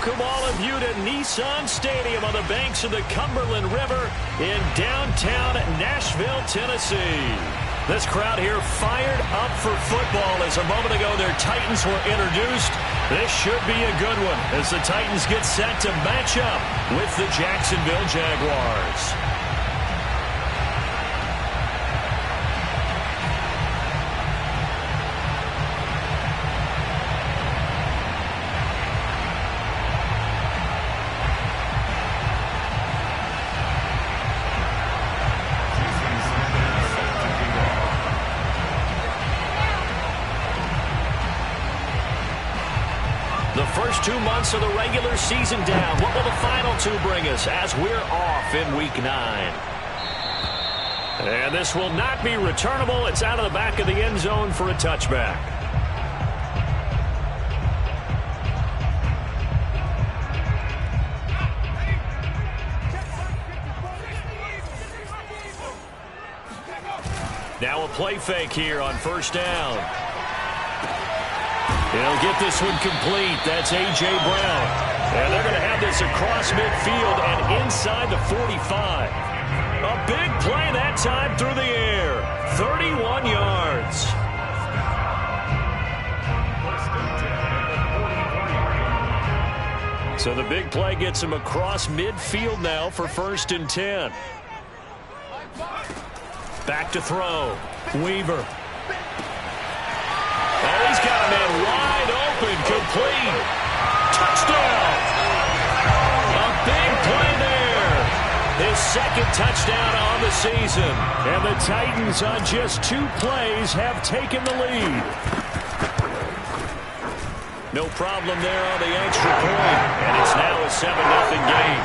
Welcome all of you to Nissan Stadium on the banks of the Cumberland River in downtown Nashville, Tennessee. This crowd here fired up for football as a moment ago their Titans were introduced. This should be a good one as the Titans get set to match up with the Jacksonville Jaguars. The first 2 months of the regular season down. What will the final two bring us as we're off in Week 9? And this will not be returnable. It's out of the back of the end zone for a touchback. Now a play fake here on first down. He'll get this one complete. That's A.J. Brown. And they're going to have this across midfield and inside the 45. A big play that time through the air. 31 yards. So the big play gets him across midfield now for 1st and 10. Back to throw. Weaver. Oh, he's got a man wide open, complete. Touchdown. A big play there. His second touchdown on the season. And the Titans on just 2 plays have taken the lead. No problem there on the extra point. And it's now a 7-0 game.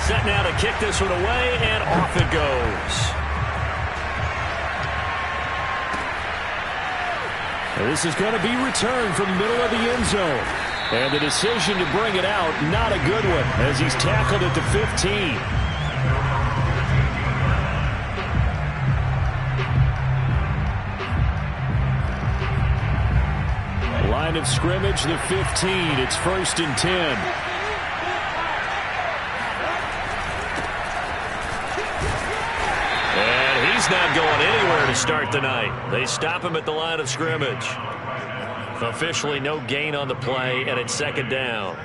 Set now to kick this one away, and off it goes. This is going to be returned from the middle of the end zone. And the decision to bring it out, not a good one, as he's tackled at the 15. Line of scrimmage, the 15. It's 1st and 10. He's not going anywhere to start the night. They stop him at the line of scrimmage. Officially no gain on the play, and it's 2nd down.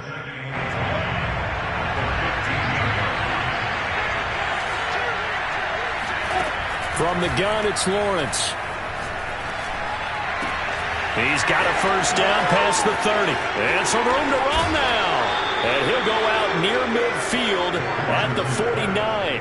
From the gun, it's Lawrence. He's got a 1st down past the 30. And some room to run now. And he'll go out near midfield at the 49.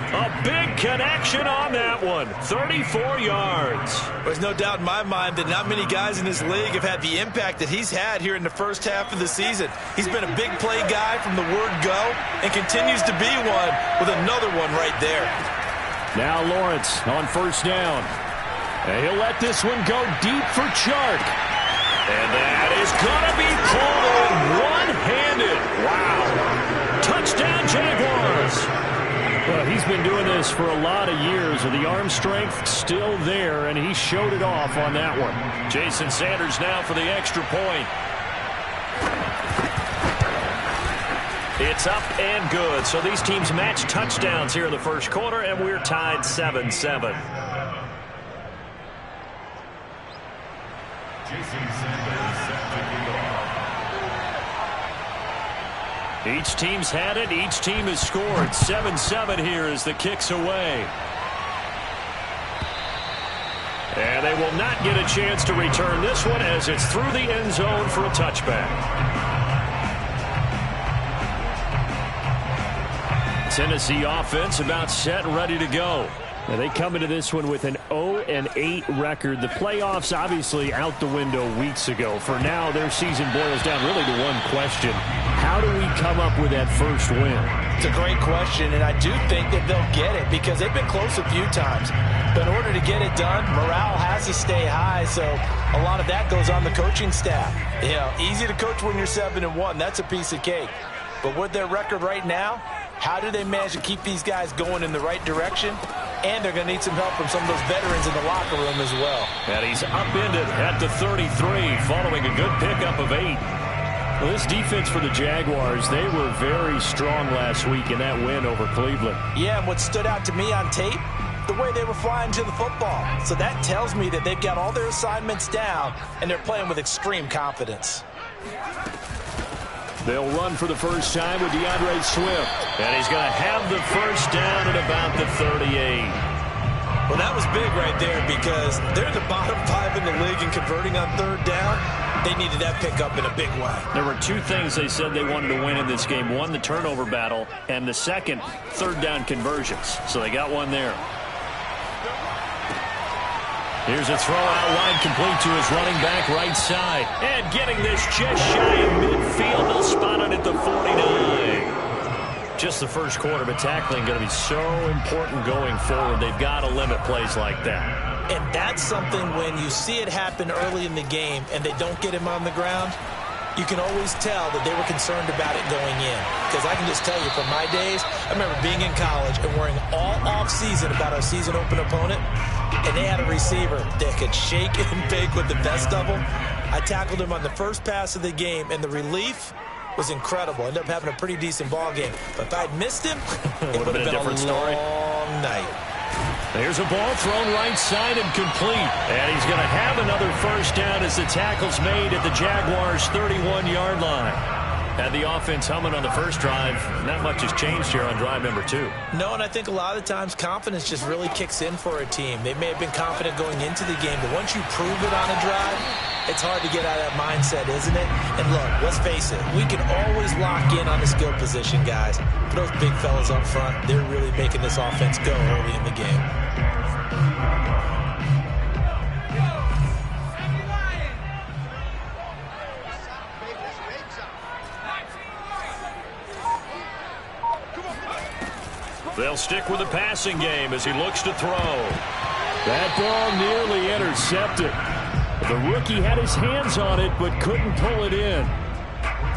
A big connection on that one. 34 yards. There's no doubt in my mind that not many guys in this league have had the impact that he's had here in the first half of the season. He's been a big play guy from the word go and continues to be one with another one right there. Now Lawrence on 1st down. And he'll let this one go deep for Chark. And that is going to be pulled in one-handed. Wow. Touchdown Jaguars. Well, he's been doing this for a lot of years, with the arm strength still there, and he showed it off on that one. Jason Sanders now for the extra point. It's up and good. So these teams match touchdowns here in the first quarter, and we're tied 7-7. Jason Sanders set to kick off. Each team's had it. Each team has scored. 7-7 here as the kick's away. And they will not get a chance to return this one as it's through the end zone for a touchback. Tennessee offense about set and ready to go. Now they come into this one with an 0-8 record. The playoffs obviously out the window weeks ago. For now, their season boils down really to one question. How do we come up with that first win? It's a great question, and I do think that they'll get it because they've been close a few times. But in order to get it done, morale has to stay high, so a lot of that goes on the coaching staff. You know, easy to coach when you're 7-1. That's a piece of cake. But with their record right now, how do they manage to keep these guys going in the right direction? and they're going to need some help from some of those veterans in the locker room as well. And he's upended at the 33 following a good pickup of 8. Well, this defense for the Jaguars, they were very strong last week in that win over Cleveland. Yeah, and what stood out to me on tape, the way they were flying to the football. So that tells me that they've got all their assignments down, and they're playing with extreme confidence. They'll run for the first time with DeAndre Swift. And he's going to have the first down at about the 38. Well, that was big right there because they're the bottom 5 in the league in converting on third down. They needed that pickup in a big way. There were 2 things they said they wanted to win in this game. One, the turnover battle, and the second, third down conversions. So they got one there. Here's a throw out wide, complete to his running back right side. And getting this just shy of midfield. They'll spot it at the 49. Just the first quarter, but tackling going to be so important going forward. They've got to limit plays like that. And that's something when you see it happen early in the game and they don't get him on the ground, you can always tell that they were concerned about it going in. Because I can just tell you from my days, I remember being in college and worrying all off-season about our season open opponent. And they had a receiver that could shake and bake with the best of them. I tackled him on the first pass of the game, and the relief was incredible. Ended up having a pretty decent ball game. But if I'd missed him, it would have been a different story. Long night. There's a ball thrown right side and complete. And he's going to have another first down as the tackle's made at the Jaguars' 31-yard line. Had the offense humming on the first drive. Not much has changed here on drive number 2. No, and I think a lot of times confidence just really kicks in for a team. They may have been confident going into the game, but once you prove it on a drive, it's hard to get out of that mindset, isn't it? And look, let's face it, we can always lock in on the skill position, guys. But those big fellas up front, they're really making this offense go early in the game. They'll stick with the passing game as he looks to throw. That ball nearly intercepted. The rookie had his hands on it but couldn't pull it in.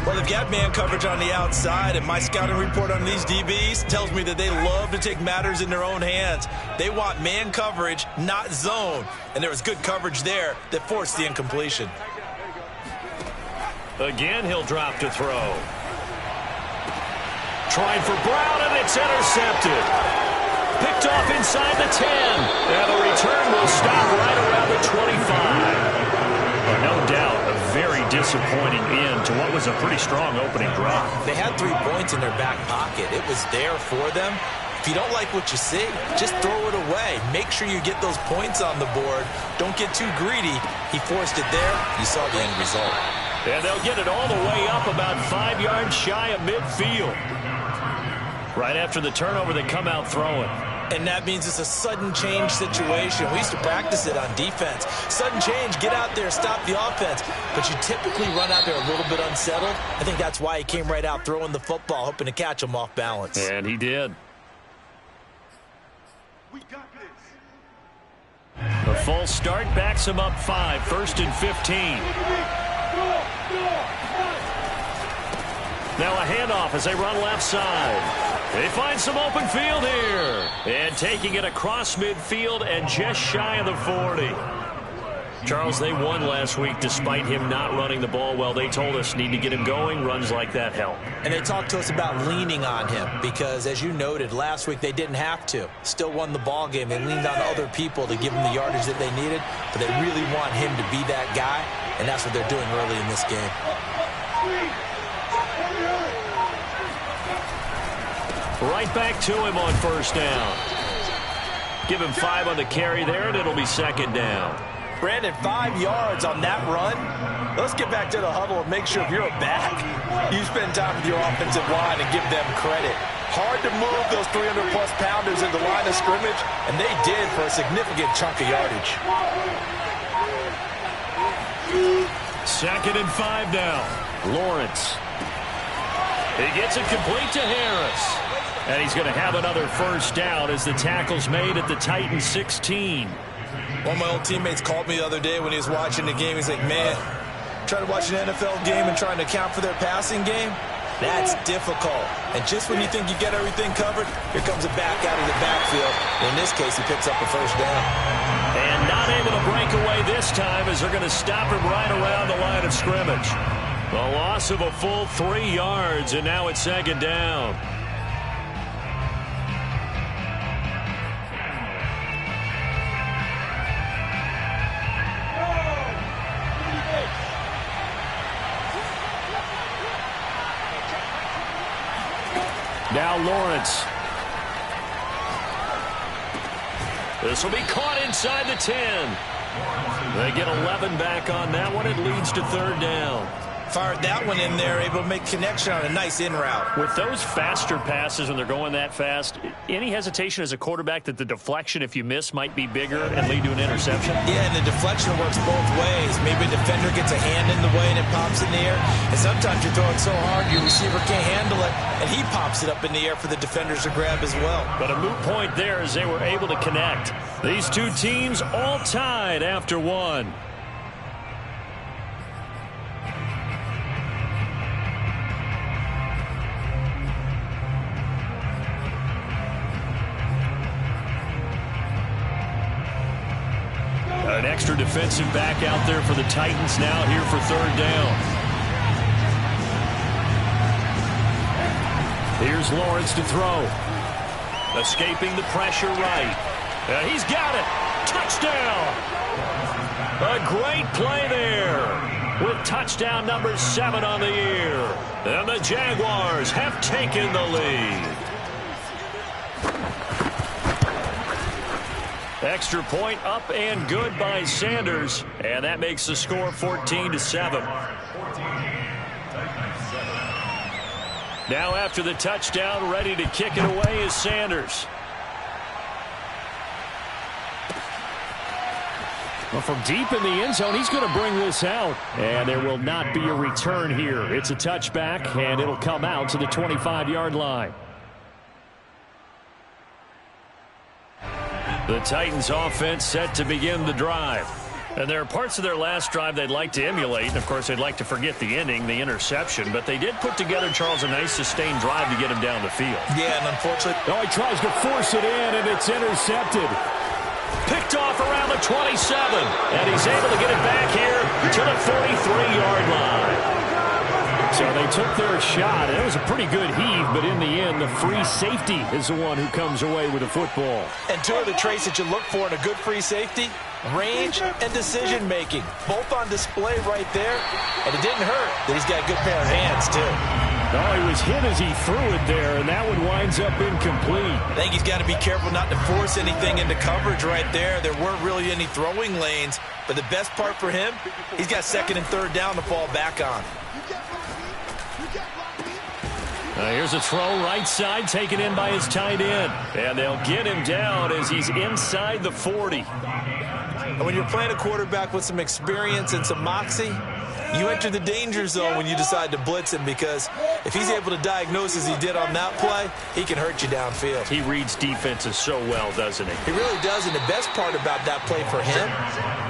Well, they've got man coverage on the outside, and my scouting report on these DBs tells me that they love to take matters in their own hands. They want man coverage, not zone. And there was good coverage there that forced the incompletion. Again, he'll drop to throw. Trying for Brown, and it's intercepted. Picked off inside the 10. And the return will stop right around the 25. No doubt, a very disappointing end to what was a pretty strong opening drive. They had 3 points in their back pocket. It was there for them. If you don't like what you see, just throw it away. Make sure you get those points on the board. Don't get too greedy. He forced it there. You saw the end result. And they'll get it all the way up about 5 yards shy of midfield. Right after the turnover, they come out throwing. And that means it's a sudden change situation. We used to practice it on defense. Sudden change, get out there, stop the offense. But you typically run out there a little bit unsettled. I think that's why he came right out throwing the football, hoping to catch him off balance. And he did. The false start backs him up 5, 1st and 15. Now a handoff as they run left side. They find some open field here. And taking it across midfield and just shy of the 40. Charles, they won last week despite him not running the ball well. They told us need to get him going. Runs like that help. And they talked to us about leaning on him because, as you noted, last week they didn't have to. Still won the ball game. They leaned on other people to give them the yardage that they needed. But they really want him to be that guy, and that's what they're doing early in this game. Right back to him on first down. Give him 5 on the carry there, and it'll be 2nd down. Brandon, 5 yards on that run. Let's get back to the huddle and make sure if you're a back, you spend time with your offensive line and give them credit. Hard to move those 300-plus pounders in the line of scrimmage, and they did for a significant chunk of yardage. 2nd and 5 now. Lawrence. He gets it complete to Harris. And he's going to have another first down as the tackle's made at the Titans 16. One of my old teammates called me the other day when he was watching the game. He's like, man, trying to watch an NFL game and trying to account for their passing game. That's difficult. And just when you think you get everything covered, here comes a back out of the backfield. In this case, he picks up a first down. And not able to break away this time as they're going to stop him right around the line of scrimmage. A loss of a full 3 yards, and now it's second down. Now Lawrence. This will be caught inside the 10. They get 11 back on that one. It leads to third down. Fired that one in there, able to make connection on a nice in route. With those faster passes when they're going that fast, any hesitation as a quarterback that the deflection, if you miss, might be bigger and lead to an interception? Yeah, and the deflection works both ways. Maybe a defender gets a hand in the way and it pops in the air. And sometimes you're throwing so hard your receiver can't handle it, and he pops it up in the air for the defenders to grab as well. But a moot point there as they were able to connect. These two teams all tied after one. An extra defensive back out there for the Titans now here for third down. Here's Lawrence to throw. Escaping the pressure right. He's got it. Touchdown. A great play there with touchdown number 7 on the year. And the Jaguars have taken the lead. Extra point up and good by Sanders, and that makes the score 14-7. Now after the touchdown, ready to kick it away is Sanders. Well, from deep in the end zone, he's going to bring this out. And there will not be a return here. It's a touchback, and it'll come out to the 25-yard line. The Titans offense set to begin the drive. And there are parts of their last drive they'd like to emulate. And, of course, they'd like to forget the ending, the interception. But they did put together, Charles, a nice sustained drive to get him down the field. Yeah, and unfortunately... Oh, he tries to force it in, and it's intercepted. Picked off around the 27. And he's able to get it back here to the 43-yard line. So they took their shot. It was a pretty good heave, but in the end, the free safety is the one who comes away with the football. And two of the traits that you look for in a good free safety, range and decision-making, both on display right there. And it didn't hurt that he's got a good pair of hands, too. No, he was hit as he threw it there, and that one winds up incomplete. I think he's got to be careful not to force anything into coverage right there. There weren't really any throwing lanes, but the best part for him, he's got second and third down to fall back on. Here's a throw right side taken in by his tight end. And they'll get him down as he's inside the 40. And when you're playing a quarterback with some experience and some moxie, you enter the danger zone when you decide to blitz him, because if he's able to diagnose as he did on that play, he can hurt you downfield. He reads defenses so well, doesn't he? He really does, and the best part about that play for him,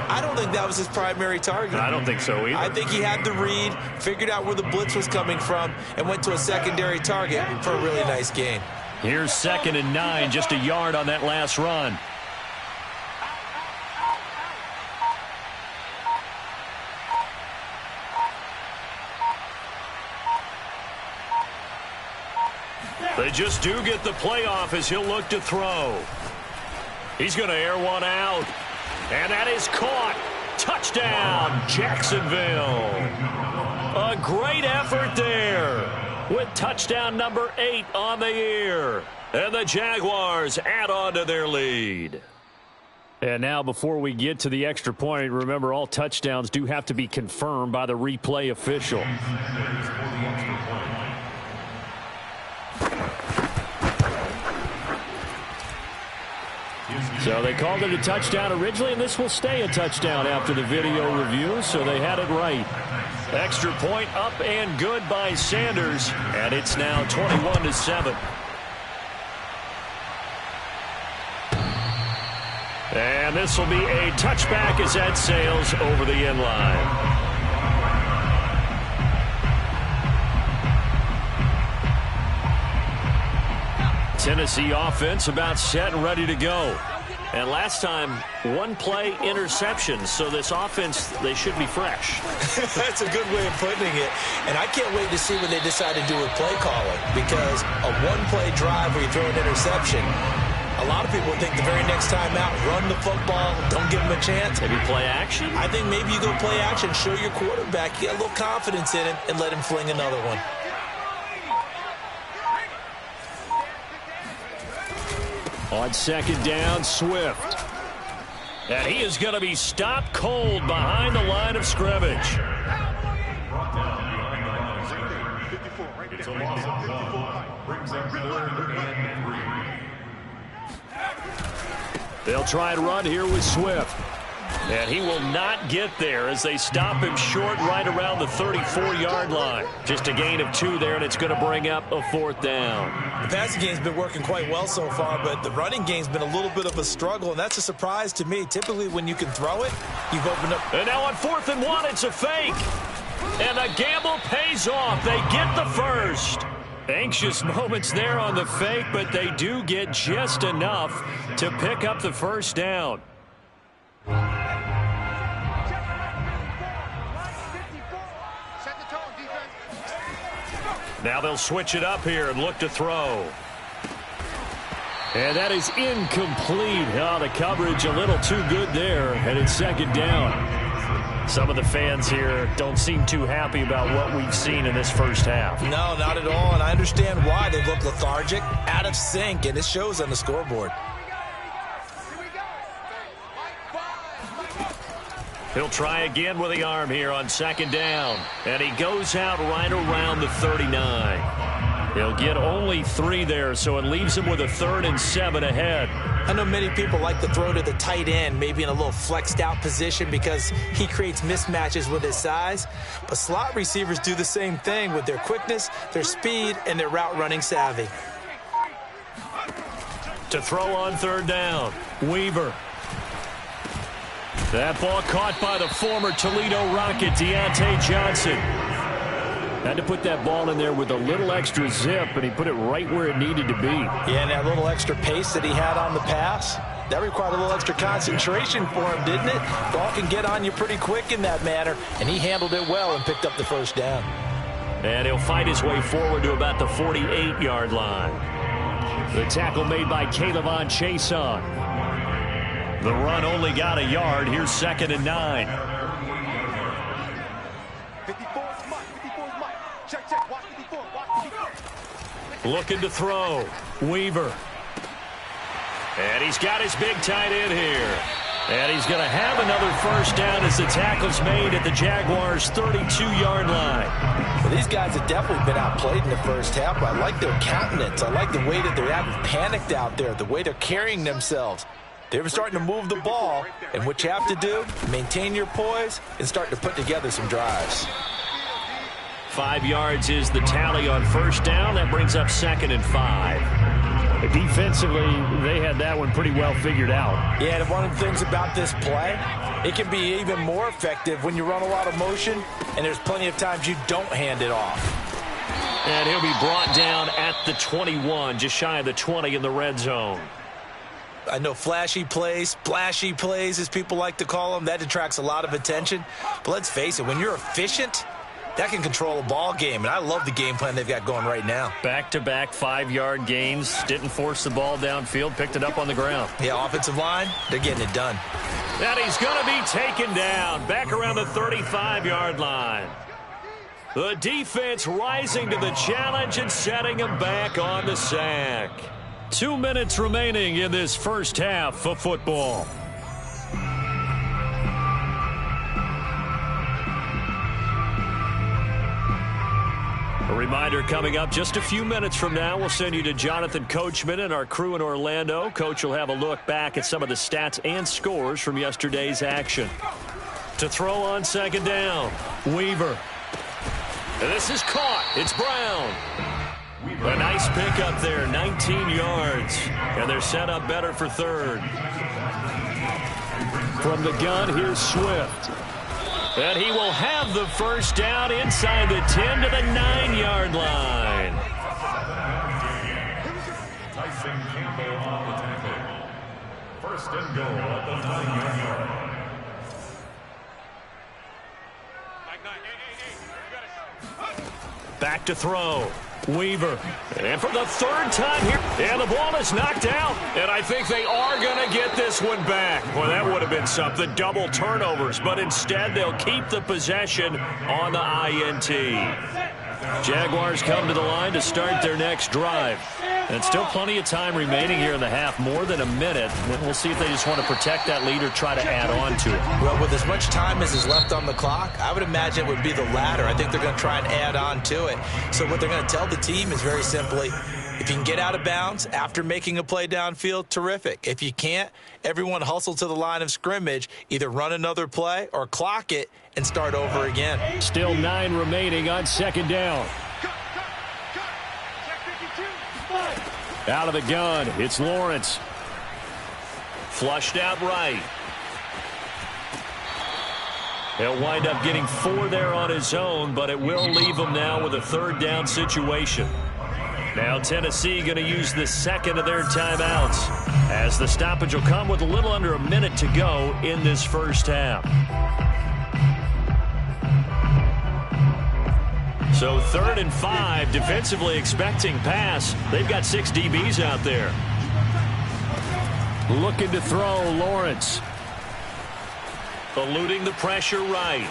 I don't think that was his primary target. I don't think so either. I think he had the read, figured out where the blitz was coming from, and went to a secondary target for a really nice gain. Here's 2nd and 9, just a yard on that last run. They just do get the playoff as he'll look to throw. He's going to air one out. And that is caught. Touchdown, Jacksonville. A great effort there with touchdown number 8 on the year. And the Jaguars add on to their lead. And now before we get to the extra point, remember all touchdowns do have to be confirmed by the replay official. So they called it a touchdown originally, and this will stay a touchdown after the video review, so they had it right. Extra point up and good by Sanders, and it's now 21-7. And this will be a touchback as that sails over the end line. Tennessee offense about set and ready to go. And last time, one play interception. So this offense, they should be fresh. That's a good way of putting it. And I can't wait to see what they decide to do with play calling. Because a one-play drive where you throw an interception, a lot of people think the very next time out, run the football, don't give them a chance. Maybe play action? I think maybe you go play action, show your quarterback, get a little confidence in him, and let him fling another one. On second down, Swift. And he is going to be stopped cold behind the line of scrimmage. It's a loss of 54. Brings up 3rd and 3. They'll try and run here with Swift. And he will not get there as they stop him short right around the 34-yard line. Just a gain of 2 there, and it's going to bring up a 4th down. The passing game's been working quite well so far, but the running game's been a little bit of a struggle, and that's a surprise to me. Typically, when you can throw it, you've opened up. And now on 4th and 1, it's a fake. And the gamble pays off. They get the first. Anxious moments there on the fake, but they do get just enough to pick up the first down. Now they'll switch it up here and look to throw. And that is incomplete. Oh, the coverage a little too good there, and it's 2nd down. Some of the fans here don't seem too happy about what we've seen in this first half. No, not at all, and I understand why. They look lethargic, out of sync, and it shows on the scoreboard. He'll try again with the arm here on 2nd down. And he goes out right around the 39. He'll get only 3 there, so it leaves him with a 3rd and 7 ahead. I know many people like to throw to the tight end, maybe in a little flexed out position because he creates mismatches with his size. But slot receivers do the same thing with their quickness, their speed, and their route running savvy. To throw on 3rd down, Weaver. That ball caught by the former Toledo Rocket, Deontay Johnson. Had to put that ball in there with a little extra zip, and he put it right where it needed to be. Yeah, and that little extra pace that he had on the pass, that required a little extra concentration for him, didn't it? Ball can get on you pretty quick in that manner, and he handled it well and picked up the first down. And he'll fight his way forward to about the 48-yard line. The tackle made by Caleb Chason. The run only got a yard. Here's 2nd and 9. 54 is Mike. 54 is Mike. Check. Watch 54. Watch 54. Looking to throw. Weaver. And he's got his big tight end here. And he's going to have another first down as the tackle's made at the Jaguars' 32-yard line. Well, these guys have definitely been outplayed in the first half, but I like their countenance. I like the way that they're acting panicked out there, the way they're carrying themselves. They're starting to move the ball, and what you have to do, maintain your poise and start to put together some drives. 5 yards is the tally on first down. That brings up 2nd and 5. Defensively, they had that one pretty well figured out. Yeah, and one of the things about this play, it can be even more effective when you run a lot of motion, and there's plenty of times you don't hand it off. And he'll be brought down at the 21, just shy of the 20 in the red zone. I know flashy plays, splashy plays, as people like to call them, that attracts a lot of attention. But let's face it, when you're efficient, that can control a ball game. And I love the game plan they've got going right now. Back-to-back 5-yard gains. Didn't force the ball downfield. Picked it up on the ground. Yeah, offensive line, they're getting it done. And he's going to be taken down. Back around the 35-yard line. The defense rising to the challenge and setting him back on the sack. 2 minutes remaining in this first half of football. A reminder coming up just a few minutes from now, we'll send you to Jonathan Coachman and our crew in Orlando. Coach will have a look back at some of the stats and scores from yesterday's action. To throw on 2nd down, Weaver. And this is caught. It's Brown. A nice pickup there, 19 yards. And they're set up better for 3rd. From the gun, here's Swift. And he will have the first down inside the 10 to the 9-yard line. First and goal at the 9-yard line. Back to throw. Weaver. And for the third time here. And the ball is knocked out. And I think they are going to get this one back. Boy, that would have been something. Double turnovers. But instead, they'll keep the possession on the INT. Jaguars come to the line to start their next drive. And still plenty of time remaining here in the half, more than a minute. And we'll see if they just want to protect that lead or try to add on to it. Well, with as much time as is left on the clock, I would imagine it would be the latter. I think they're going to try and add on to it. So what they're going to tell the team is very simply, if you can get out of bounds after making a play downfield, terrific. If you can't, everyone hustle to the line of scrimmage, either run another play or clock it and start over again. Still 9 remaining on second down. Out of the gun, it's Lawrence. Flushed out right. He'll wind up getting 4 there on his own, but it will leave him now with a third down situation. Now Tennessee going to use the second of their timeouts, as the stoppage will come with a little under a minute to go in this first half. So 3rd and 5, defensively expecting pass. They've got 6 DBs out there. Looking to throw, Lawrence. Eluding the pressure right.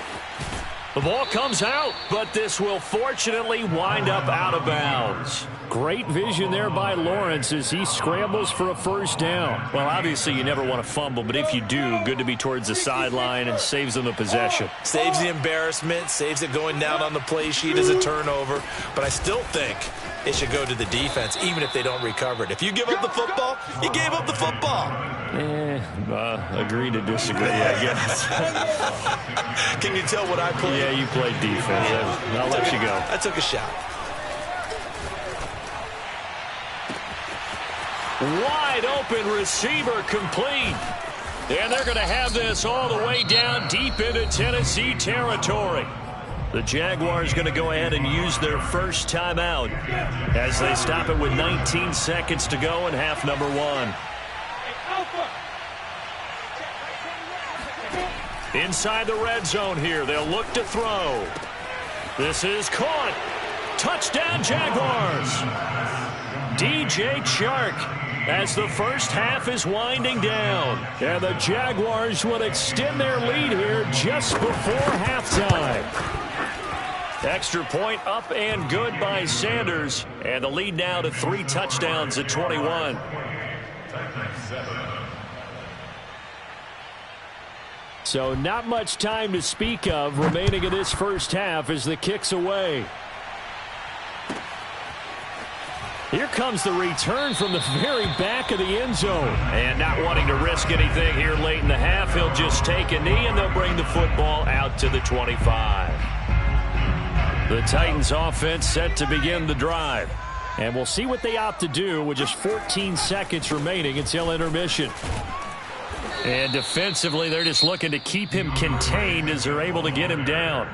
The ball comes out, but this will fortunately wind up out of bounds. Great vision there by Lawrence as he scrambles for a first down. Well, obviously you never want to fumble, but if you do, good to be towards the sideline and saves them the possession. Saves the embarrassment, saves it going down on the play sheet as a turnover. But I still think it should go to the defense, even if they don't recover it. If you give up the football, you gave up the football. Agree to disagree, I guess. Can you tell what I played? Yeah, you played defense. Yeah. I'll let you go. I took a shot. Wide open receiver complete. And they're going to have this all the way down deep into Tennessee territory. The Jaguars going to go ahead and use their first timeout as they stop it with 19 seconds to go in half number 1. Inside the red zone here, they'll look to throw. This is caught. Touchdown, Jaguars. DJ Chark as the first half is winding down. And the Jaguars will extend their lead here just before halftime. Extra point up and good by Sanders. And the lead now to 3 touchdowns at 21. So not much time to speak of remaining in this first half as the kick's away. Here comes the return from the very back of the end zone. And not wanting to risk anything here late in the half, he'll just take a knee and they'll bring the football out to the 25. The Titans offense set to begin the drive. And we'll see what they opt to do with just 14 seconds remaining until intermission. And defensively, they're just looking to keep him contained as they're able to get him down.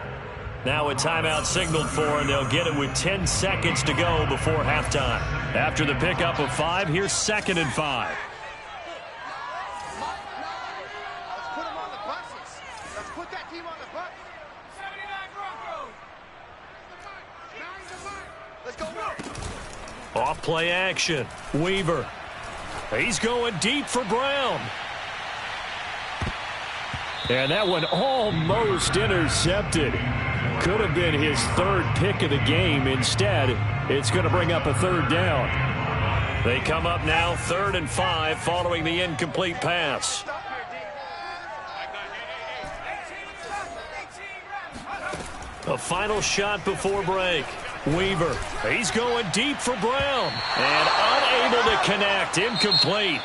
Now a timeout signaled for, and they'll get it with 10 seconds to go before halftime. After the pickup of 5, here's 2nd and 5. Let's put them on the buses. Let's put that team on the bus. 79 Broncos. Let's go. Off play action. Weaver. He's going deep for Brown. And that one almost intercepted. Could have been his 3rd pick of the game. Instead, it's going to bring up a 3rd down. They come up now 3rd and 5 following the incomplete pass. A final shot before break. Weaver. He's going deep for Brown. And unable to connect. Incomplete.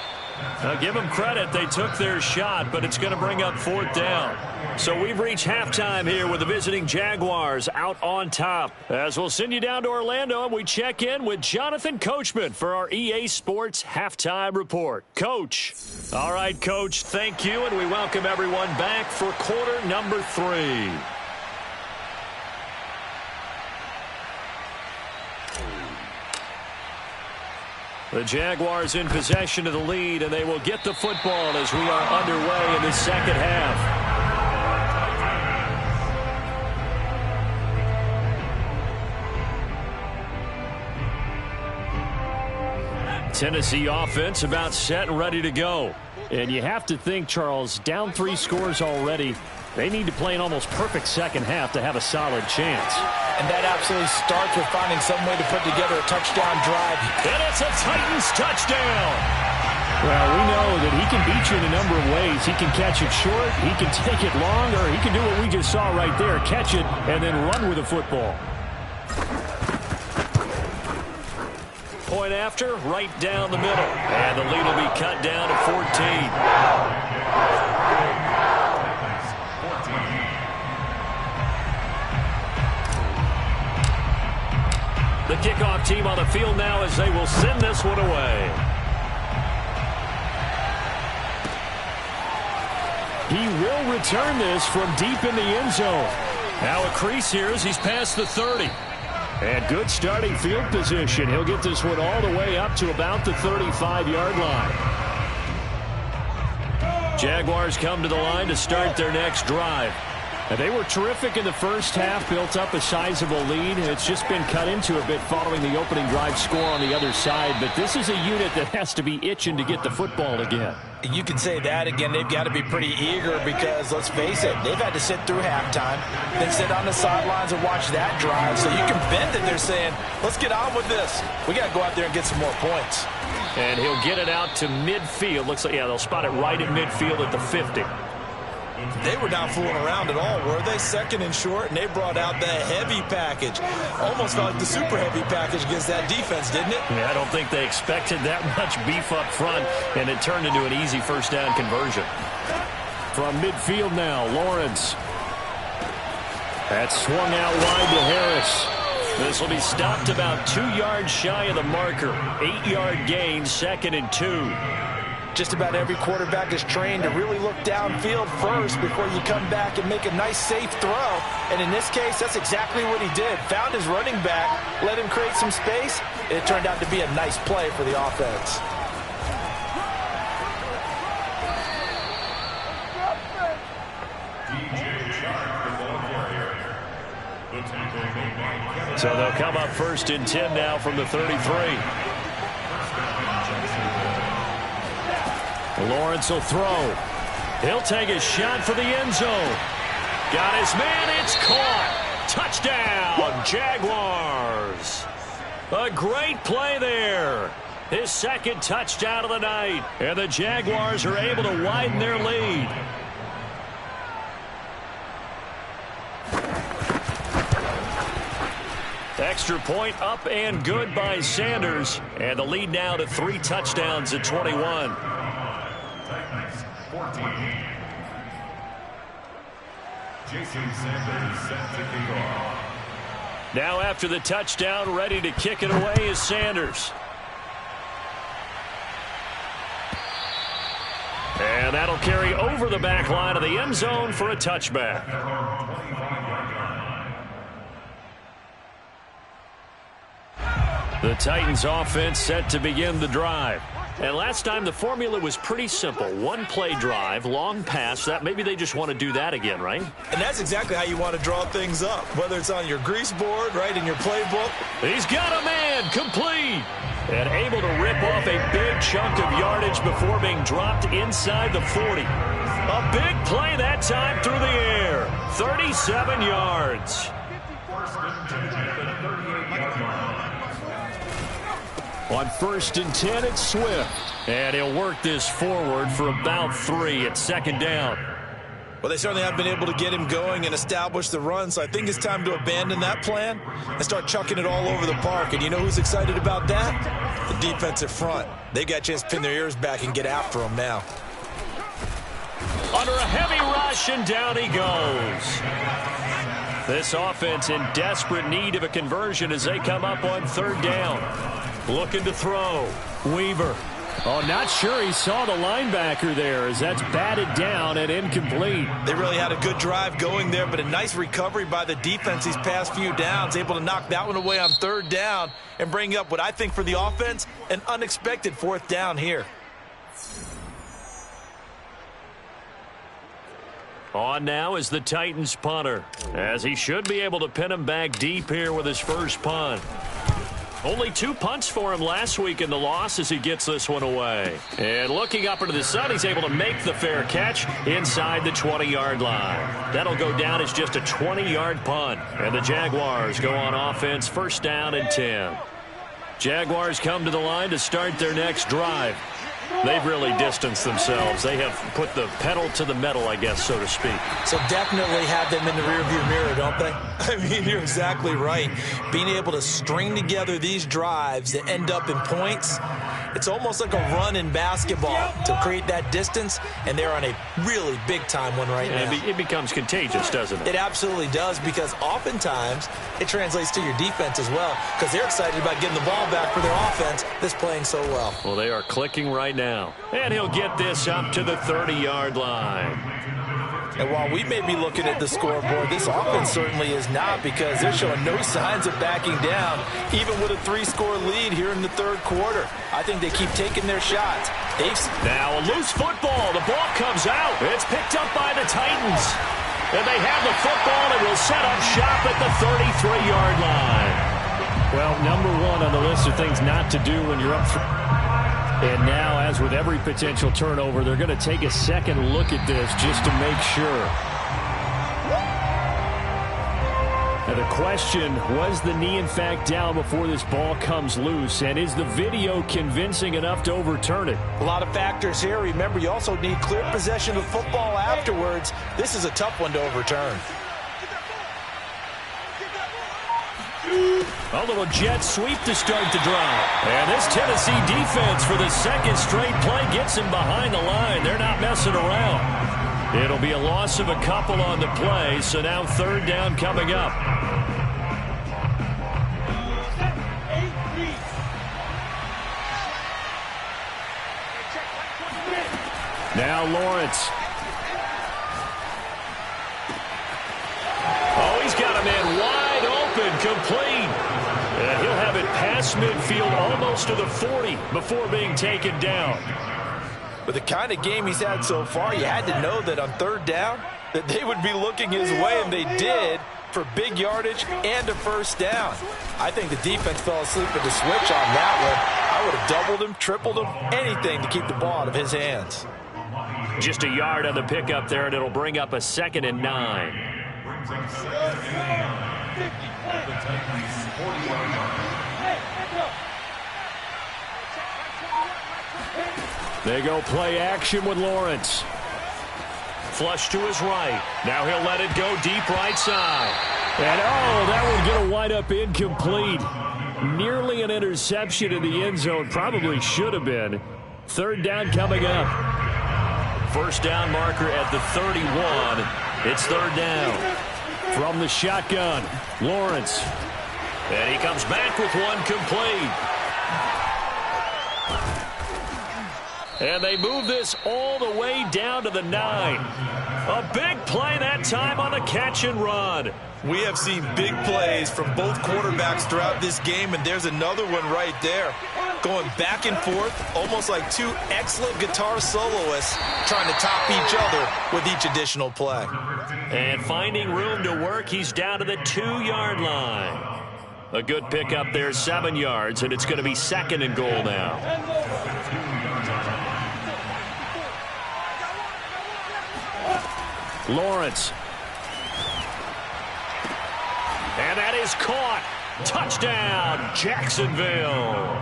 Now, give them credit. They took their shot, but it's going to bring up 4th down. So we've reached halftime here with the visiting Jaguars out on top. As we'll send you down to Orlando, and we check in with Jonathan Coachman for our EA Sports Halftime Report. Coach. All right, Coach, thank you, and we welcome everyone back for quarter number 3. The Jaguars in possession of the lead, and they will get the football as we are underway in the second half. Tennessee offense about set and ready to go. And you have to think, Charles, down 3 scores already. They need to play an almost perfect second half to have a solid chance. And that absolutely starts with finding some way to put together a touchdown drive. And it's a Titans touchdown. Well, we know that he can beat you in a number of ways. He can catch it short, he can take it long, or he can do what we just saw right there, catch it and then run with the football. Point after, right down the middle. And the lead will be cut down to 14. The kickoff team on the field now as they will send this one away. He will return this from deep in the end zone. Now a crease here as he's past the 30. And good starting field position. He'll get this one all the way up to about the 35-yard line. Jaguars come to the line to start their next drive. And they were terrific in the first half, built up a sizable lead, and it's just been cut into a bit following the opening drive score on the other side. But this is a unit that has to be itching to get the football again. You can say that again. They've got to be pretty eager because, let's face it, they've had to sit through halftime, then sit on the sidelines and watch that drive. So you can bet that they're saying, let's get on with this. We got to go out there and get some more points. And he'll get it out to midfield. Looks like, yeah, they'll spot it right at midfield at the 50. They were not fooling around at all, were they? Second and short, and they brought out the heavy package. Almost felt like the super heavy package against that defense, didn't it? Yeah, I don't think they expected that much beef up front, and it turned into an easy first down conversion. From midfield now, Lawrence. That's swung out wide to Harris. This will be stopped about 2 yards shy of the marker. 8-yard gain, 2nd and 2. Just about every quarterback is trained to really look downfield first before you come back and make a nice, safe throw. And in this case, that's exactly what he did. Found his running back, let him create some space, and it turned out to be a nice play for the offense. So they'll come up 1st and 10 now from the 33. Lawrence will throw. He'll take a shot for the end zone. Got his man. It's caught. Touchdown, Jaguars. A great play there. His 2nd touchdown of the night. And the Jaguars are able to widen their lead. Extra point up and good by Sanders. And the lead now to 3 touchdowns at 21. Jason Sanders set to kick off. Now after the touchdown, ready to kick it away is Sanders. And that'll carry over the back line of the end zone for a touchback. The Titans offense set to begin the drive. And last time the formula was pretty simple. 1-play drive, long pass. That maybe they just want to do that again, right? And that's exactly how you want to draw things up, whether it's on your grease board, right, in your playbook. He's got a man, complete. And able to rip off a big chunk of yardage before being dropped inside the 40. A big play that time through the air. 37 yards. On 1st and 10, it's Swift. And he'll work this forward for about 3 at 2nd down. Well, they certainly have been able to get him going and establish the run, so I think it's time to abandon that plan and start chucking it all over the park. And you know who's excited about that? The defensive front. They got a chance to pin their ears back and get after him now. Under a heavy rush, and down he goes. This offense in desperate need of a conversion as they come up on 3rd down. Looking to throw. Weaver. Oh, not sure he saw the linebacker there as that's batted down and incomplete. They really had a good drive going there, but a nice recovery by the defense these past few downs, able to knock that one away on 3rd down and bring up what I think for the offense, an unexpected 4th down here. On now is the Titans punter, as he should be able to pin him back deep here with his first punt. Only 2 punts for him last week in the loss as he gets this one away. And looking up into the sun, he's able to make the fair catch inside the 20-yard line. That'll go down as just a 20-yard punt. And the Jaguars go on offense, 1st down and 10. Jaguars come to the line to start their next drive. They've really distanced themselves. They have put the pedal to the metal, I guess, so to speak. So definitely have them in the rearview mirror, don't they? I mean, you're exactly right. Being able to string together these drives that end up in points, it's almost like a run in basketball to create that distance, and they're on a really big-time one right now. It becomes contagious, doesn't it? It absolutely does, because oftentimes it translates to your defense as well, because they're excited about getting the ball back for their offense that's playing so well. Well, they are clicking right now. And he'll get this up to the 30-yard line. And while we may be looking at the scoreboard, this offense certainly is not, because they're showing no signs of backing down, even with a 3-score lead here in the 3rd quarter. I think they keep taking their shots. Now a loose football. The ball comes out. It's picked up by the Titans. And they have the football and will set up shop at the 33-yard line. Well, number 1 on the list of things not to do when you're up. And now, as with every potential turnover, they're going to take a second look at this just to make sure. Now the question, was the knee in fact down before this ball comes loose? And is the video convincing enough to overturn it? A lot of factors here. Remember, you also need clear possession of football afterwards. This is a tough one to overturn. A little jet sweep to start the drive. And this Tennessee defense for the 2nd straight play gets him behind the line. They're not messing around. It'll be a loss of a couple on the play, so now 3rd down coming up. Now Lawrence. Oh, he's got a man wide open, complete. And he'll have it past midfield almost to the 40 before being taken down. With the kind of game he's had so far, you had to know that on 3rd down that they would be looking his way, and they did, for big yardage and a 1st down. I think the defense fell asleep at the switch on that one. I would have doubled him, tripled him, anything to keep the ball out of his hands. Just a yard on the pickup there, and it'll bring up a 2nd and 9. They go play action with Lawrence. Flush to his right. Now he'll let it go deep right side. And oh, that one's going to wind up incomplete. Nearly an interception in the end zone. Probably should have been. 3rd down coming up. 1st down marker at the 31. It's 3rd down. From the shotgun, Lawrence. And he comes back with one complete. And they move this all the way down to the 9. A big play that time on the catch and run. We have seen big plays from both quarterbacks throughout this game, and there's another one right there. Going back and forth, almost like 2 excellent guitar soloists trying to top each other with each additional play. And finding room to work, he's down to the 2-yard line. A good pickup there, 7 yards, and it's going to be 2nd and goal now. Lawrence. And that is caught. Touchdown, Jacksonville.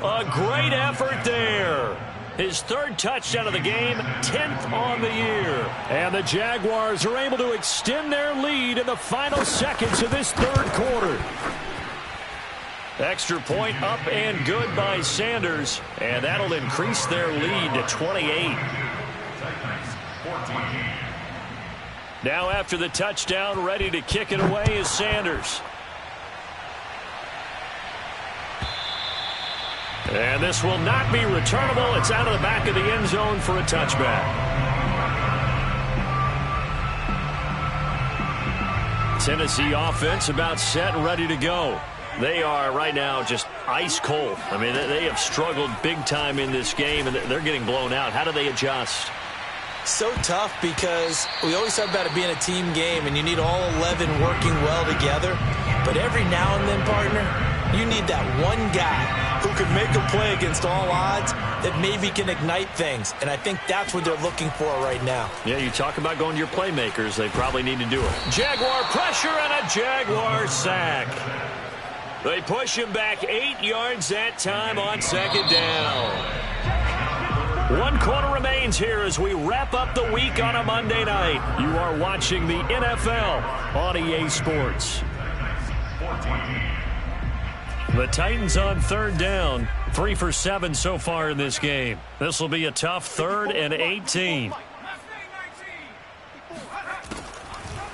A great effort there. His 3rd touchdown of the game, 10th on the year. And the Jaguars are able to extend their lead in the final seconds of this 3rd quarter. Extra point up and good by Sanders. And that'll increase their lead to 28. Now after the touchdown, ready to kick it away is Sanders. And this will not be returnable. It's out of the back of the end zone for a touchback. Tennessee offense about set and ready to go. They are right now just ice cold. I mean, they have struggled big time in this game, and they're getting blown out. How do they adjust? So tough because we always talk about it being a team game, and you need all 11 working well together. But every now and then, partner, you need that one guy who can make a play against all odds that maybe can ignite things. And I think that's what they're looking for right now. Yeah, you talk about going to your playmakers. They probably need to do it. Jaguar pressure and a Jaguar sack. They push him back 8 yards that time on second down. 1 quarter remains here as we wrap up the week on a Monday night. You are watching the NFL on EA Sports. The Titans on third down, 3 for 7 so far in this game. This will be a tough 3rd and 18.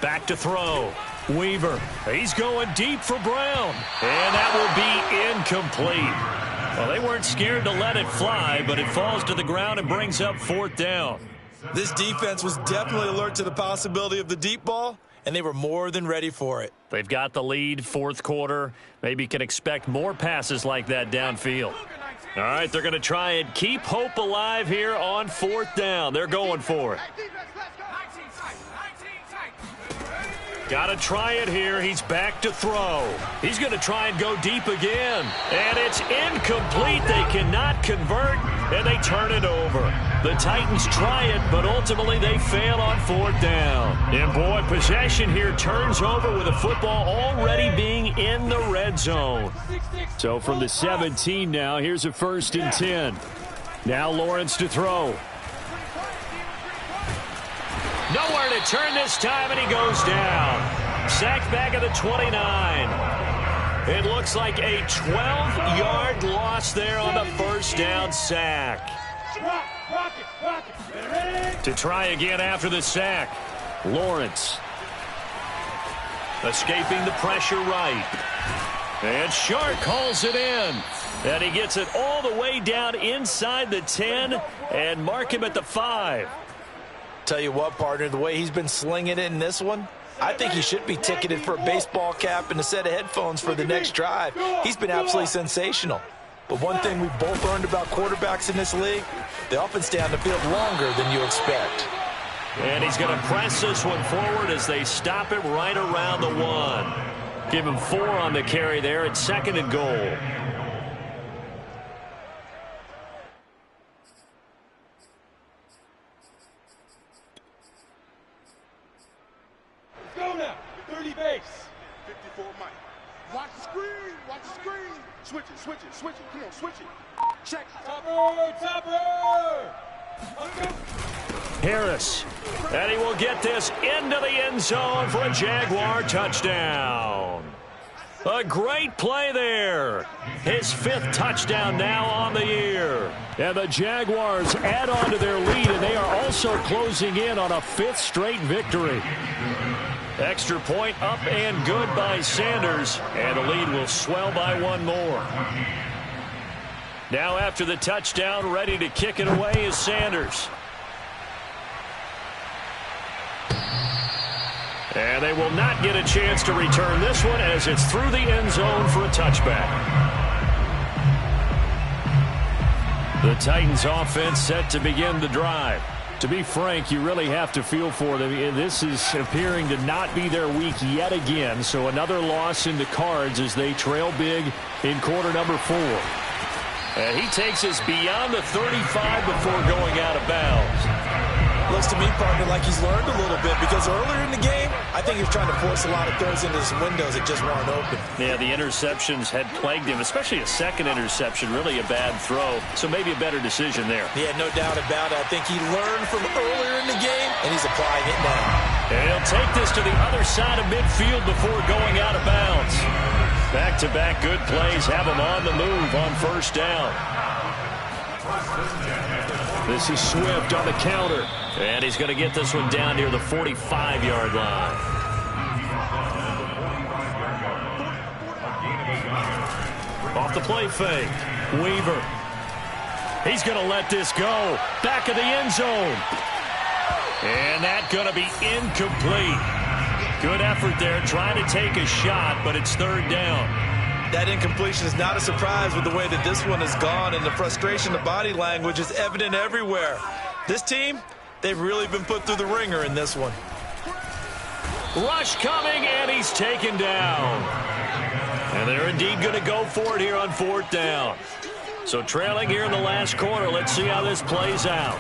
Back to throw. Weaver. He's going deep for Brown. And that will be incomplete. Well, they weren't scared to let it fly, but it falls to the ground and brings up 4th down. This defense was definitely alert to the possibility of the deep ball, and they were more than ready for it. They've got the lead, 4th quarter. Maybe can expect more passes like that downfield. All right, they're going to try and keep hope alive here on 4th down. They're going for it. Got to try it here. He's back to throw. He's going to try and go deep again. And it's incomplete. They cannot convert, and they turn it over. The Titans try it, but ultimately they fail on 4th down. And, boy, possession here turns over with the football already being in the red zone. So from the 17 now, here's a 1st and 10. Now Lawrence to throw. Nowhere to turn this time, and he goes down. Sacked back at the 29. It looks like a 12-yard loss there on the 1st down sack. To try again after the sack. Lawrence. Escaping the pressure right. And Shark calls it in. And he gets it all the way down inside the 10 and mark him at the 5. Tell you what, partner, the way he's been slinging it in this one, I think he should be ticketed for a baseball cap and a set of headphones for the next drive. He's been absolutely sensational. But one thing we've both learned about quarterbacks in this league, they often stay on the field longer than you expect. And he's going to press this one forward as they stop it right around the 1. Give him 4 on the carry there at 2nd and goal. Go now. 30 base. 54 Mike. Watch the screen. Watch the screen. Switch it, switch it, switch it. Come on, switch it. Check. Topper, topper. Harris. And he will get this into the end zone for a Jaguar touchdown. A great play there. His 5th touchdown now on the year. And the Jaguars add on to their lead, and they are also closing in on a 5th straight victory. Extra point up and good by Sanders, and the lead will swell by 1 more. Now after the touchdown, ready to kick it away is Sanders. And they will not get a chance to return this one as it's through the end zone for a touchback. The Titans offense set to begin the drive. To be frank, you really have to feel for them. This is appearing to not be their week yet again. So another loss in the cards as they trail big in quarter number 4. And he takes us beyond the 35 before going out of bounds. Looks to me, partner, like he's learned a little bit because earlier in the game, I think he was trying to force a lot of throws into some windows that just weren't open. Yeah, the interceptions had plagued him, especially a 2nd interception, really a bad throw. So maybe a better decision there. Yeah, no doubt about it. I think he learned from earlier in the game, and he's applying it now. And he'll take this to the other side of midfield before going out of bounds. Back-to-back good plays have him on the move on 1st down. This is Swift on the counter. And he's going to get this one down near the 45-yard line. Off the play fake. Weaver. He's going to let this go. Back of the end zone. And that's going to be incomplete. Good effort there trying to take a shot, but it's third down. That incompletion is not a surprise with the way that this one has gone, and the frustration, the body language is evident everywhere. This team, they've really been put through the ringer in this one. Rush coming, and he's taken down. And they're indeed going to go for it here on fourth down. So trailing here in the last quarter. Let's see how this plays out.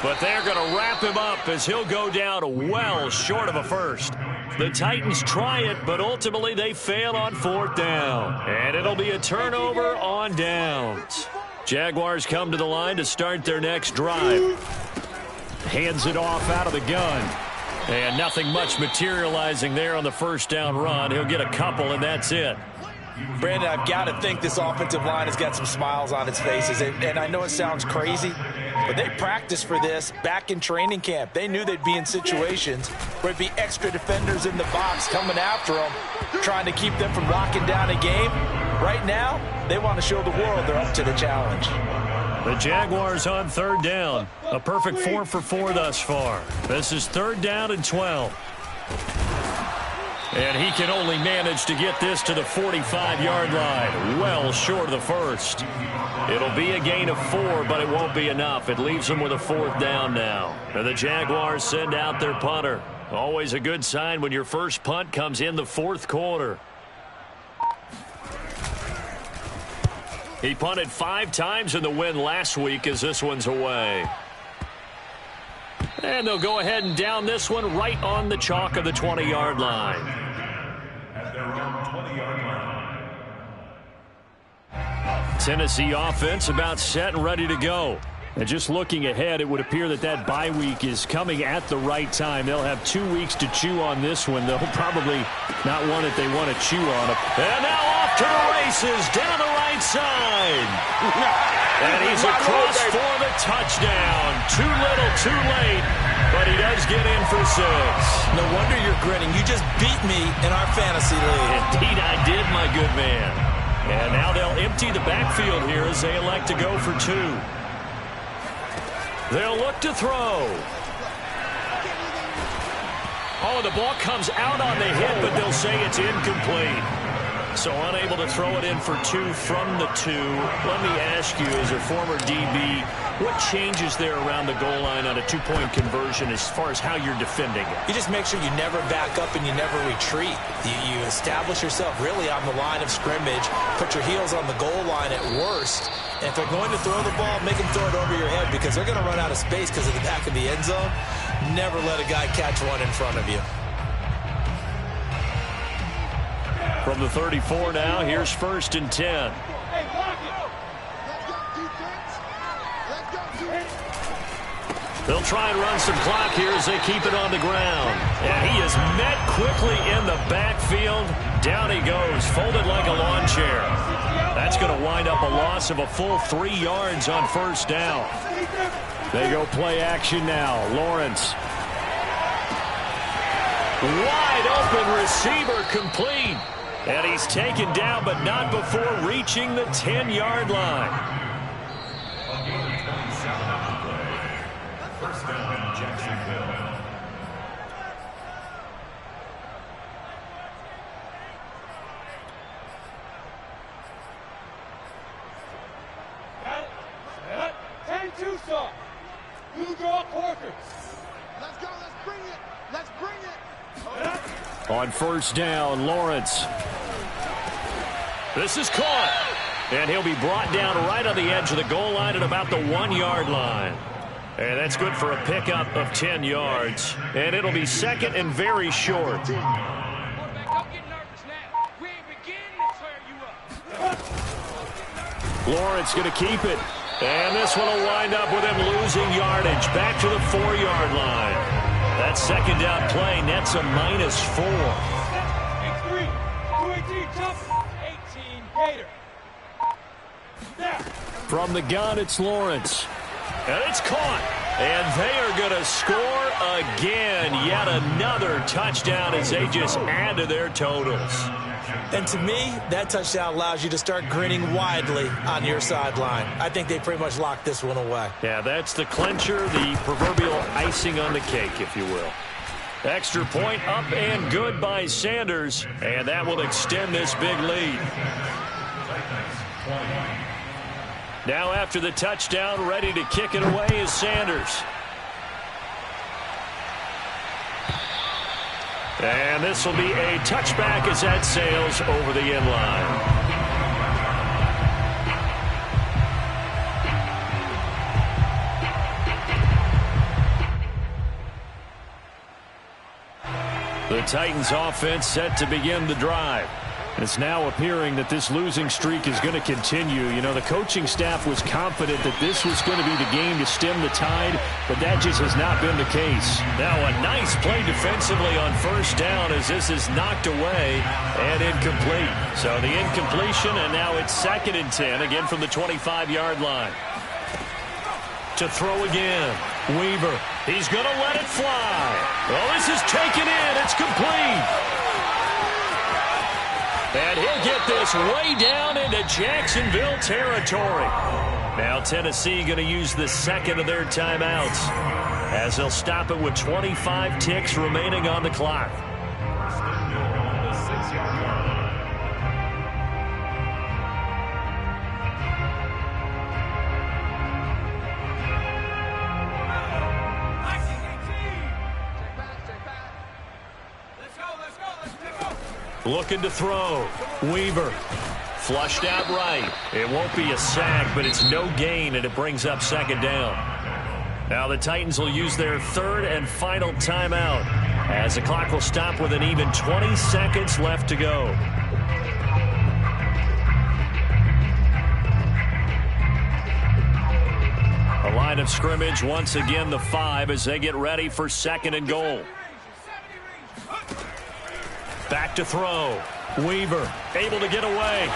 But they're going to wrap him up as he'll go down well short of a first. The Titans try it, but ultimately they fail on fourth down. And it'll be a turnover on downs. Jaguars come to the line to start their next drive. Hands it off out of the gun. And nothing much materializing there on the first down run. He'll get a couple, and that's it. Brandon, I've got to think this offensive line has got some smiles on its faces. And I know it sounds crazy, but they practiced for this back in training camp. They knew they'd be in situations where it'd be extra defenders in the box coming after them, trying to keep them from locking down a game. Right now, they want to show the world they're up to the challenge. The Jaguars on third down. A perfect 4 for 4 thus far. This is third down and 12. And he can only manage to get this to the 45-yard line. Well short of the first. It'll be a gain of 4, but it won't be enough. It leaves them with a fourth down now. And the Jaguars send out their punter. Always a good sign when your first punt comes in the fourth quarter. He punted 5 times in the win last week as this one's away. And they'll go ahead and down this one right on the chalk of the 20-yard line. At their own 20-yard line. Tennessee offense about set and ready to go. And just looking ahead, it would appear that bye week is coming at the right time. They'll have 2 weeks to chew on this one. They'll probably not one that they want to chew on. And now off to the races down the right side. And he's across for the touchdown. Too little, too late. But he does get in for 6. No wonder you're grinning. You just beat me in our fantasy league. Indeed I did, my good man. And now they'll empty the backfield here as they elect to go for 2. They'll look to throw. Oh, the ball comes out on the hit, but they'll say it's incomplete. So unable to throw it in for 2 from the 2. Let me ask you, as a former DB, what changes there around the goal line on a 2-point conversion as far as how you're defending it? You just make sure you never back up and you never retreat. You establish yourself really on the line of scrimmage, put your heels on the goal line at worst. And if they're going to throw the ball, make them throw it over your head because they're going to run out of space because of the back of the end zone. Never let a guy catch one in front of you. From the 34 now, here's 1st and 10. They'll try and run some clock here as they keep it on the ground. And he is met quickly in the backfield. Down he goes, folded like a lawn chair. That's going to wind up a loss of a full 3 yards on first down. They go play action now. Lawrence. Wide open receiver complete. And he's taken down, but not before reaching the 10-yard line. A gain of 27 on the play. First down, Jacksonville. Got it. 10 Tucson. Blue draw Corker. Let's go. Let's bring it. Let's bring it. On first down, Lawrence. This is caught. And he'll be brought down right on the edge of the goal line at about the 1-yard line. And that's good for a pickup of 10 yards. And it'll be second and very short. Lawrence going to keep it. And this one will wind up with him losing yardage. Back to the 4-yard line. That second down play nets a -4. X3, 218, top 18, Gator. Now. From the gun, it's Lawrence. And it's caught. And they are going to score again. Yet another touchdown as they just add to their totals. And to me, that touchdown allows you to start grinning widely on your sideline. I think they pretty much locked this one away. Yeah, that's the clincher, the proverbial icing on the cake, if you will. Extra point up and good by Sanders, and that will extend this big lead. Now after the touchdown, ready to kick it away is Sanders. And this will be a touchback as that sails over the end line. The Titans offense set to begin the drive. It's now appearing that this losing streak is going to continue. You know, the coaching staff was confident that this was going to be the game to stem the tide, but that just has not been the case. Now a nice play defensively on first down as this is knocked away and incomplete. So the incompletion, and now it's 2nd and 10, again from the 25-yard line. To throw again. Weaver. He's going to let it fly. Well, this is taken in. It's complete. And he'll get this way down into Jacksonville territory. Now Tennessee going to use the second of their timeouts as they'll stop it with 25 ticks remaining on the clock. Looking to throw. Weaver. Flushed out right. It won't be a sack, but it's no gain, and it brings up 2nd down. Now the Titans will use their 3rd and final timeout as the clock will stop with an even 20 seconds left to go. A line of scrimmage once again the 5 as they get ready for 2nd and goal. Back to throw. Weaver able to get away.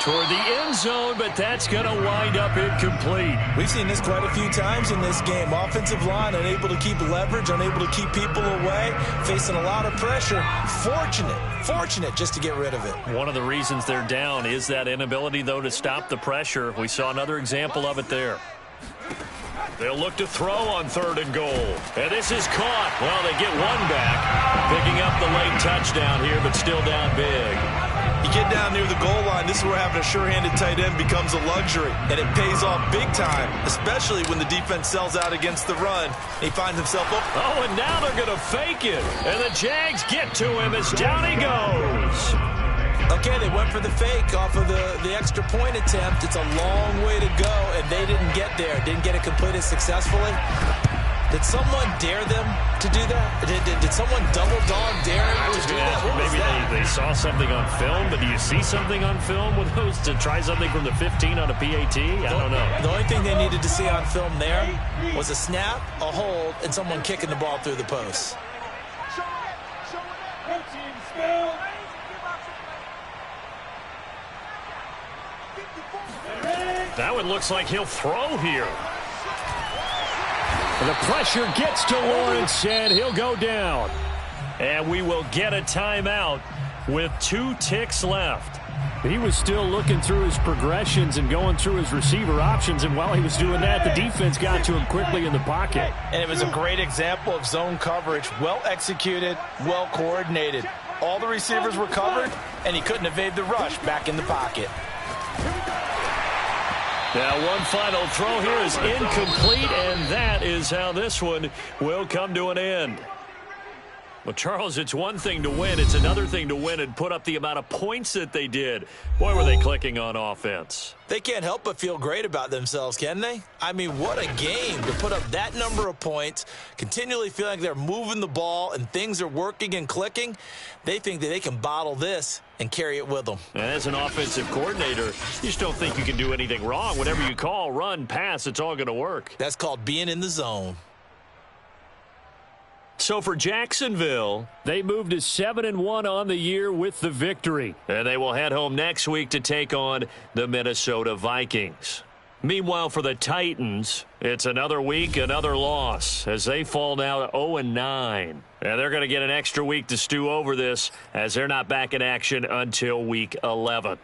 Toward the end zone, but that's going to wind up incomplete. We've seen this quite a few times in this game. Offensive line unable to keep leverage, unable to keep people away, facing a lot of pressure. Fortunate just to get rid of it. One of the reasons they're down is that inability, though, to stop the pressure. We saw another example of it there. They'll look to throw on 3rd and goal. And this is caught. Well, they get one back. Picking up the late touchdown here, but still down big. You get down near the goal line, this is where having a sure-handed tight end becomes a luxury. And it pays off big time, especially when the defense sells out against the run. He finds himself up. Oh, and now they're going to fake it. And the Jags get to him as down he goes. Okay, they went for the fake off of the extra point attempt. It's a long way to go, and they didn't get there. Didn't get it completed successfully. Did someone dare them to do that? Did someone double dog dare them to do that? Maybe they saw something on film, but do you see something on film with those to try something from the 15 on a PAT? I don't know. The only thing they needed to see on film there was a snap, a hold, and someone kicking the ball through the post. That one looks like he'll throw here. The pressure gets to Lawrence, and he'll go down. And we will get a timeout with 2 ticks left. He was still looking through his progressions and going through his receiver options, and while he was doing that, the defense got to him quickly in the pocket. And it was a great example of zone coverage. Well executed, well coordinated. All the receivers were covered, and he couldn't evade the rush back in the pocket. Now one final throw here is incomplete, and that is how this one will come to an end. Well, Charles, it's one thing to win. It's another thing to win and put up the amount of points that they did. Boy, were they clicking on offense. They can't help but feel great about themselves, can they? I mean, what a game to put up that number of points, continually feeling like they're moving the ball and things are working and clicking. They think that they can bottle this and carry it with them. And as an offensive coordinator, you just don't think you can do anything wrong. Whatever you call, run, pass, it's all going to work. That's called being in the zone. So for Jacksonville, they moved to 7-1 on the year with the victory. And they will head home next week to take on the Minnesota Vikings. Meanwhile, for the Titans, it's another week, another loss, as they fall now to 0-9. And they're going to get an extra week to stew over this, as they're not back in action until week 11.